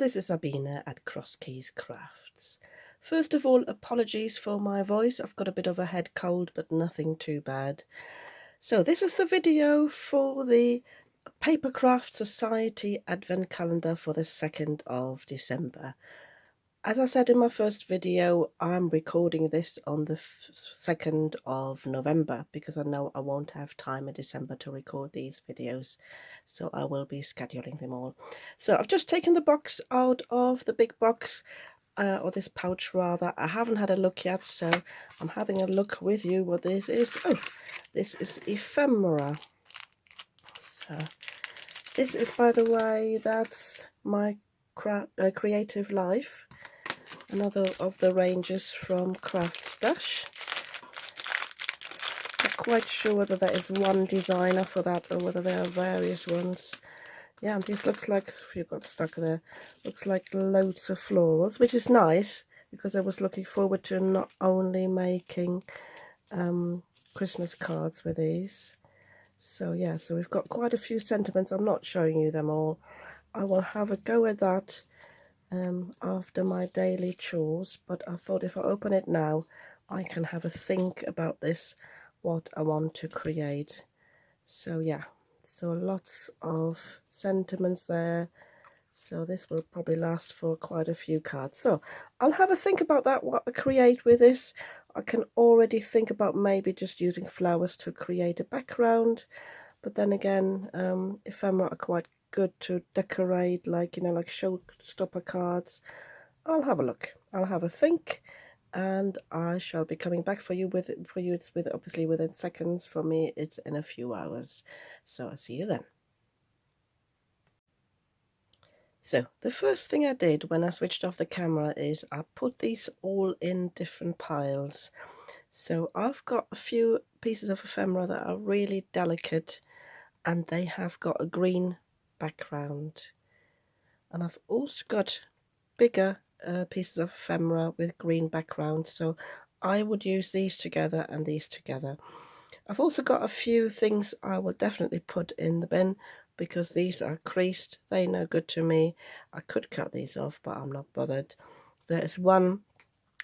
this is Sabina at Cross Keys Crafts. First of all, apologies for my voice. I've got a bit of a head cold, but nothing too bad. So this is the video for the Papercraft Society Advent Calendar for the 2nd of December. As I said in my first video, I'm recording this on the 2nd of November because I know I won't have time in December to record these videos, so I will be scheduling them all. So I've just taken the box out of the big box, or this pouch rather. I haven't had a look yet, so I'm having a look with you what this is. Oh, this is ephemera. So this is, by the way, that's my creative life. Another of the ranges from Craft Stash. Not quite sure whether there is one designer for that or whether there are various ones. Yeah, and this looks like, if you got stuck there, looks like loads of florals, which is nice because I was looking forward to not only making Christmas cards with these. So yeah, so we've got quite a few sentiments. I'm not showing you them all. I will have a go at that after my daily chores, but I thought if I open it now I can have a think about this, what I want to create. So yeah, so lots of sentiments there, so this will probably last for quite a few cards. So I'll have a think about that, what I create with this. I can already think about maybe just using flowers to create a background, but then again, ephemera are quite good to decorate, like, you know, like showstopper cards. I'll have a look, I'll have a think, and I shall be coming back for you with it. For you it's obviously within seconds. For me it's in a few hours, so I'll see you then. So the first thing I did when I switched off the camera is I put these all in different piles. So I've got a few pieces of ephemera that are really delicate and they have got a green background, and I've also got bigger pieces of ephemera with green background, so I would use these together and these together. I've also got a few things I will definitely put in the bin because these are creased, they no good to me. I could cut these off, but I'm not bothered. There's one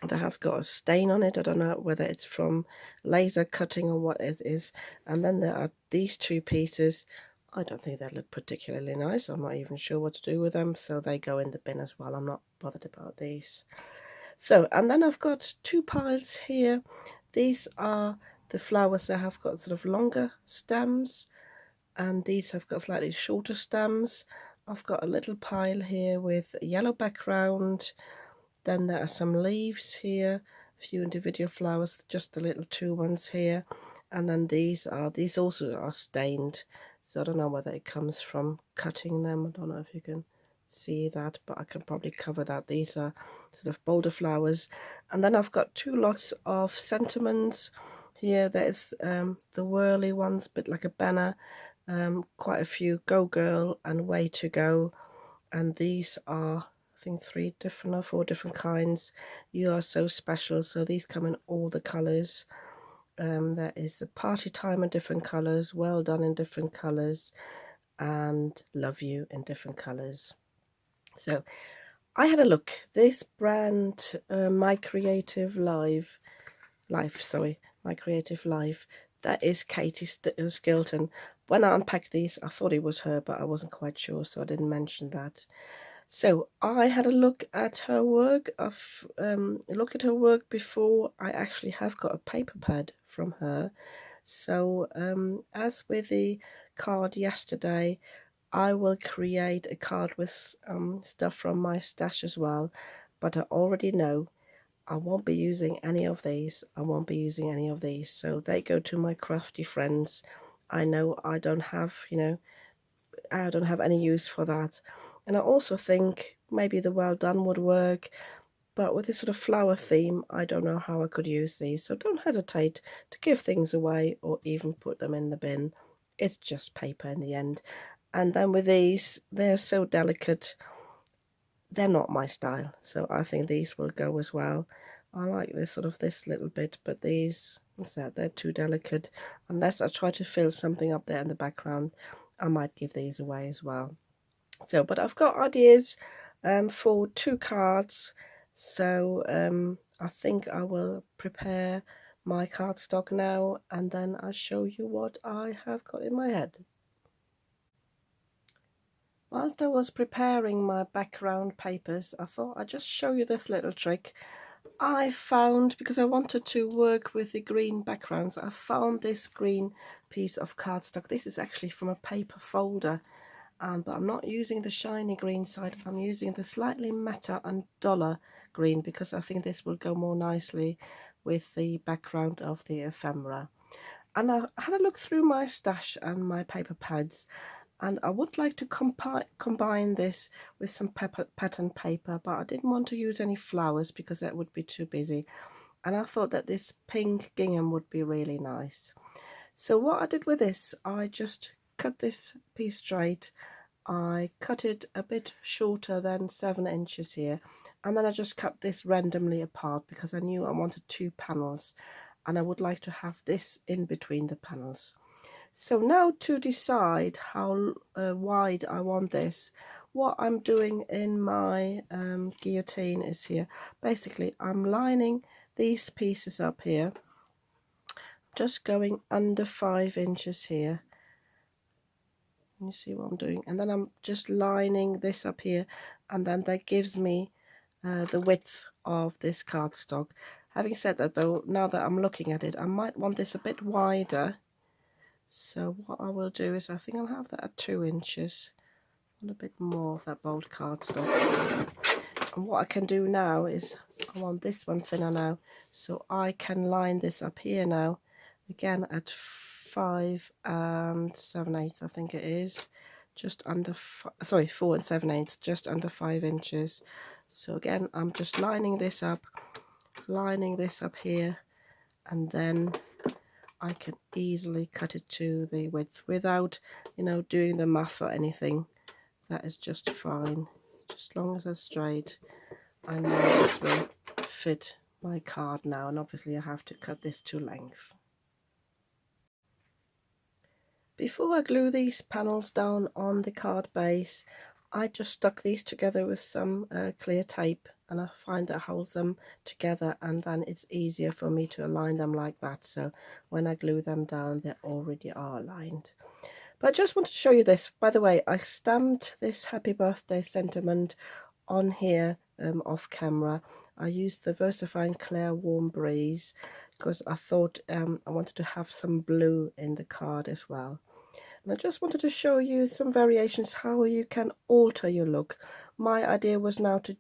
that has got a stain on it. I don't know whether it's from laser cutting or what it is. And then there are these two pieces. I don't think they look particularly nice. I'm not even sure what to do with them, so they go in the bin as well. I'm not bothered about these. So, and then I've got two piles here. These are the flowers that have got sort of longer stems, and these have got slightly shorter stems. I've got a little pile here with a yellow background. Then there are some leaves here, a few individual flowers, just the little two ones here. And then these also are stained, so I don't know whether it comes from cutting them. I don't know if you can see that, but I can probably cover that. These are sort of bolder flowers. And then I've got two lots of sentiments here. There's the whirly ones, a bit like a banner, quite a few Go Girl and Way to Go, and these are, I think, 3 different or 4 different kinds. You are so special, so these come in all the colours. There is a party time in different colours, well done in different colours, and love you in different colours. So I had a look. This brand, My Creative Life, that is Katie Skilton. When I unpacked these, I thought it was her, but I wasn't quite sure, so I didn't mention that. So I had a look at her work. I've looked at her work before. I actually have got a paper pad from her. So as with the card yesterday, I will create a card with stuff from my stash as well. But I already know I won't be using any of these. So they go to my crafty friends. I know I don't have, I don't have any use for that. And I also think maybe the well done would work, but with this sort of flower theme, I don't know how I could use these. So don't hesitate to give things away or even put them in the bin. It's just paper in the end. And then with these, they're so delicate. They're not my style, so I think these will go as well. I like this little bit, but these, they're too delicate. Unless I try to fill something up there in the background, I might give these away as well. So, but I've got ideas for 2 cards. So I think I will prepare my cardstock now, and then I'll show you what I have got in my head. Whilst I was preparing my background papers, I thought I'd just show you this little trick. I found, because I wanted to work with the green backgrounds, I found this green piece of cardstock. This is actually from a paper folder, but I'm not using the shiny green side. I'm using the slightly matte and duller green, because I think this will go more nicely with the background of the ephemera. And I had a look through my stash and my paper pads, and I would like to combine this with some pattern paper, but I didn't want to use any flowers because that would be too busy, and I thought that this pink gingham would be really nice. So what I did with this, I just cut this piece straight. I cut it a bit shorter than 7 inches here, and then I just cut this randomly apart because I knew I wanted 2 panels and I would like to have this in between the panels. So now to decide how wide I want this, what I'm doing in my guillotine is here. Basically, I'm lining these pieces up here, just going under 5 inches here. You see what I'm doing? And then I'm just lining this up here, and then that gives me the width of this cardstock. Having said that though, now that I'm looking at it, I might want this a bit wider. So what I will do is, I think I'll have that at 2 inches. And a bit more of that bold cardstock. And what I can do now is, I want this one thinner now, so I can line this up here now, again at 5 7/8, I think it is, just under 4 7/8, just under 5 inches. So again, I'm just lining this up here, and then I can easily cut it to the width without, doing the math or anything. That is just fine. Just as long as it's straight, I know this will fit my card now, and obviously I have to cut this to length. Before I glue these panels down on the card base, I just stuck these together with some clear tape, and I find that holds them together, and then it's easier for me to align them like that. So when I glue them down, they already are aligned. But I just want to show you this. By the way, I stamped this happy birthday sentiment on here off camera. I used the VersaFine Claire Warm Breeze because I thought I wanted to have some blue in the card as well. And I just wanted to show you some variations, how you can alter your look. My idea was now to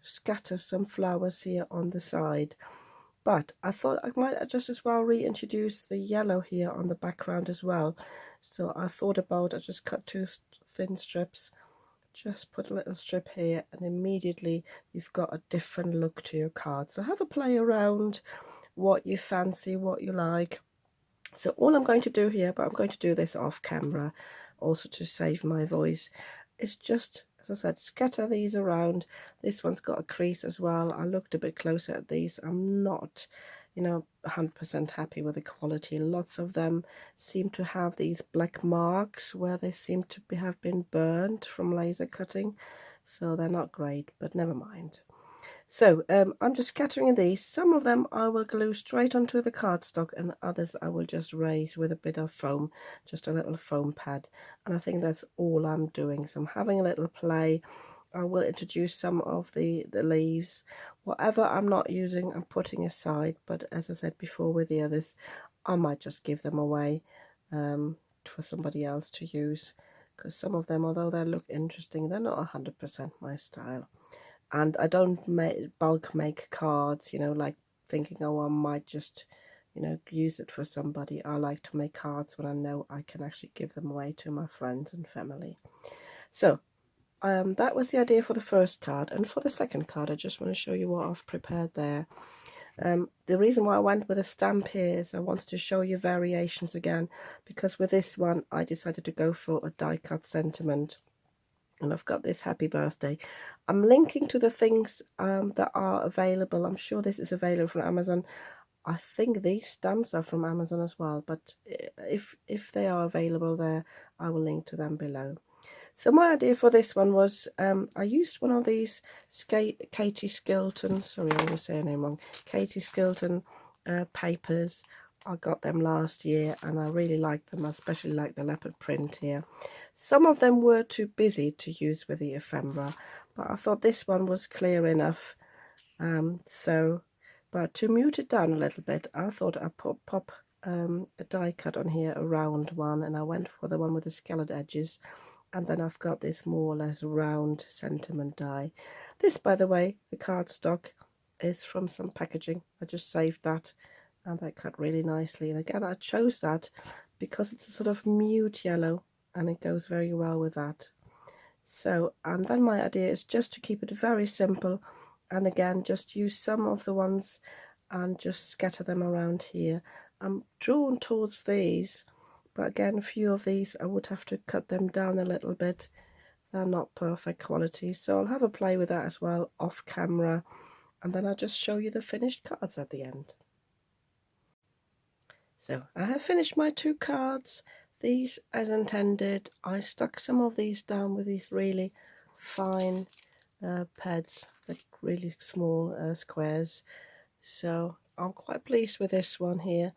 scatter some flowers here on the side, but I thought I might just as well reintroduce the yellow here on the background as well. So I thought about, I just cut 2 thin strips, just put a little strip here, and immediately you've got a different look to your card. So have a play around, what you fancy, what you like. So all I'm going to do here, but I'm going to do this off camera also to save my voice, is just, as I said, scatter these around. This one's got a crease as well. I looked a bit closer at these. I'm not 100% happy with the quality. Lots of them seem to have these black marks where they seem to have been burned from laser cutting, so they're not great, but never mind. So I'm just scattering these. Some of them I will glue straight onto the cardstock, and others I will just raise with a bit of foam, just a little foam pad. And I think that's all I'm doing. So I'm having a little play. I will introduce some of the leaves. Whatever I'm not using, I'm putting aside. But as I said before with the others, I might just give them away for somebody else to use. Because some of them, although they look interesting, they're not 100% my style. And I don't bulk make cards, like thinking, oh, I might just, use it for somebody. I like to make cards when I know I can actually give them away to my friends and family. So that was the idea for the first card. And for the second card, I just want to show you what I've prepared there. The reason why I went with a stamp here is I wanted to show you variations again, because with this one, I decided to go for a die cut sentiment. And I've got this happy birthday. I'm linking to the things that are available. I'm sure this is available from Amazon. I think these stamps are from Amazon as well, but if they are available there, I will link to them below. So my idea for this one was I used one of these Katie Skilton, sorry I'm going to say her name wrong, Katie Skilton papers. I got them last year and I really like them. I especially like the leopard print here. Some of them were too busy to use with the ephemera, but I thought this one was clear enough. But to mute it down a little bit, I thought I'd pop a die cut on here, a round one, and I went for the one with the skeleton edges. And then I've got this more or less round sentiment die. This, by the way, the cardstock is from some packaging. I just saved that and that cut really nicely. And again, I chose that because it's a sort of mute yellow and it goes very well with that. So, and then my idea is just to keep it very simple, and again just use some of the ones and just scatter them around here. I'm drawn towards these, but again a few of these I would have to cut them down a little bit. They're not perfect quality, so I'll have a play with that as well off camera, and then I'll just show you the finished cards at the end. So I have finished my 2 cards. These as intended. I stuck some of these down with these really fine pads, like really small squares. So I'm quite pleased with this one here.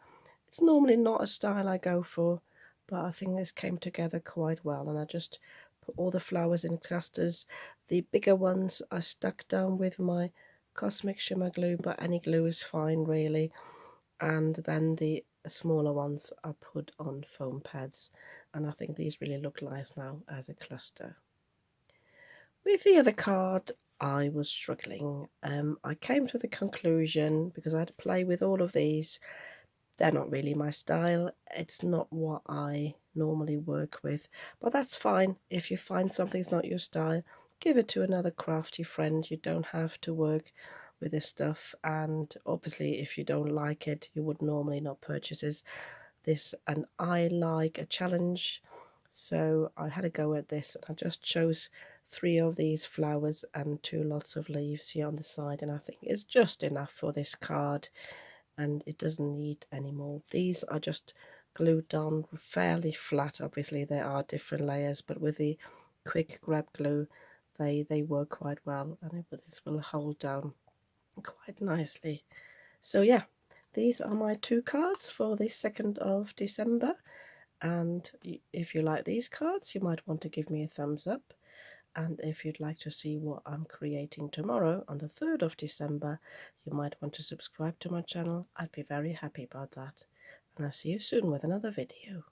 It's normally not a style I go for, but I think this came together quite well, and I just put all the flowers in clusters. The bigger ones I stuck down with my Cosmic Shimmer glue, but any glue is fine really, and then the smaller ones I put on foam pads, and I think these really look nice now as a cluster. With the other card I was struggling. I came to the conclusion, because I had to play with all of these, they're not really my style. It's not what I normally work with, but that's fine. If you find something's not your style, give it to another crafty friend. You don't have to work with this stuff, and obviously if you don't like it, you would normally not purchase this. And I like a challenge, so I had a go at this, and I just chose 3 of these flowers and 2 lots of leaves here on the side, and I think it's just enough for this card, and it doesn't need any more. These are just glued down fairly flat. Obviously there are different layers, but with the quick grab glue they work quite well, and this will hold down quite nicely. So yeah, these are my 2 cards for the 2nd of December, and if you like these cards you might want to give me a thumbs up. And if you'd like to see what I'm creating tomorrow on the 3rd of December, you might want to subscribe to my channel. I'd be very happy about that. And I'll see you soon with another video.